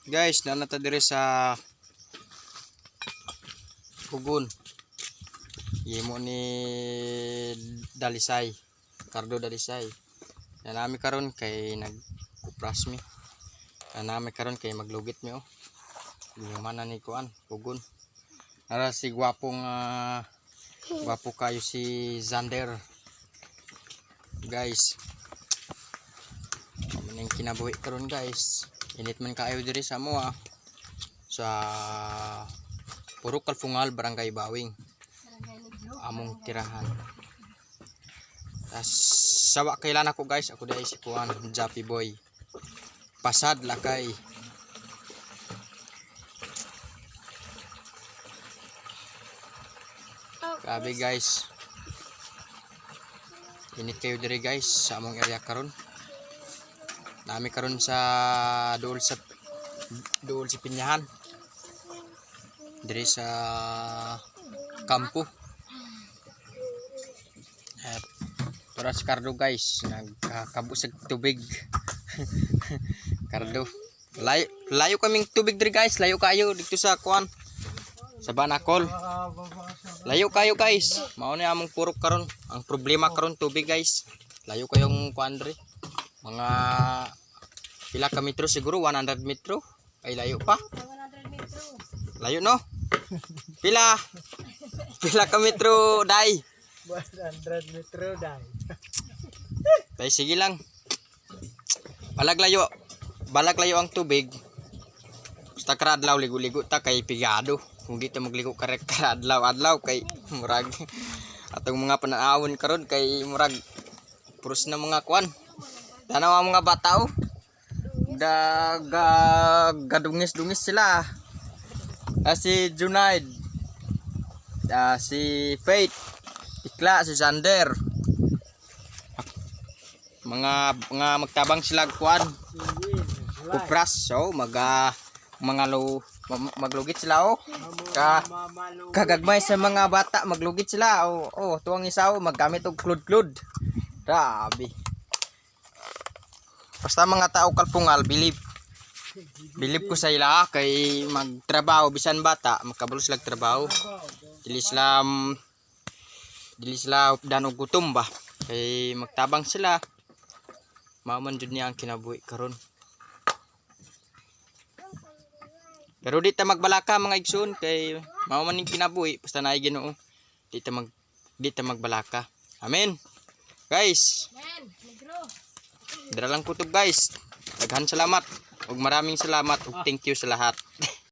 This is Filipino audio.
Guys, nanata dire sa Pugon. Yemo ni Dalisay, Cardo Dalisay. Yan nami karon kay nagkupras mi. Yan nami karon kay maglugit mi oh. Yung mana ni kuan, Pugon. Nara si gwapong gwapo kayo si Zander. Guys. Maning kinabuhi karon guys. Init man kayo diri sa moa sa Purok Kalfungal, Barangay Bawing. Among tirahan. Tas sawa kailan ako guys, ako dai si kuan, Jappy Boy. Pasad lakay. Grabe guys. Init kayo diri guys sa among area karon. Nami karon sa dool si Pinyahan. Diri sa kampo. Para si Cardo guys, nagkabusag tubig. Cardo. Layo kaming tubig diri guys, layo kayo dito sa kuan. Sa Banacol. Layo kayo guys. Mao ni among purok karon. Ang problema karon tubig guys. Layo kayong kuan diri. Mga pila ka metro siguro, 100 metro. Ay layo pa. 100 metro. Layo no? Pila ka metro dai? 100 metro dai. Tay sige lang. Balag layo ang tubig. Basta karadlaw ligo-ligo ta kay pigado. Kung di ta magligo karadlaw kay murag atong mga panahon karon kay murag puros na mga kwan. Tanaw ang mga bata oh. Gadungis-dungis sila. Si Junaid, si Faith, Tikla, si Sander. Mga magtabang sila kuan. Kupras so maglugit sila oh. Kagagmay sa mga bata maglugit sila oh. Tuwang isaw maggamit og klud-klud. Grabe. Basta mga tao Kalpungal, believe ko sa ila kay magtrabaho bisan bata makabalo sila trabaho. Dili sila danog gutom ba kay magtabang sila. Mao man jud niya ang kinabuhi karon. Pero di ta magbalaka mga igsoon kay mao man ning kinabuhi basta naay Ginoo. Di ta magbalaka. Amen. Guys. Amen. Negro. Dira lang kutob guys. Daghan salamat ug maraming salamat ug thank you sa lahat.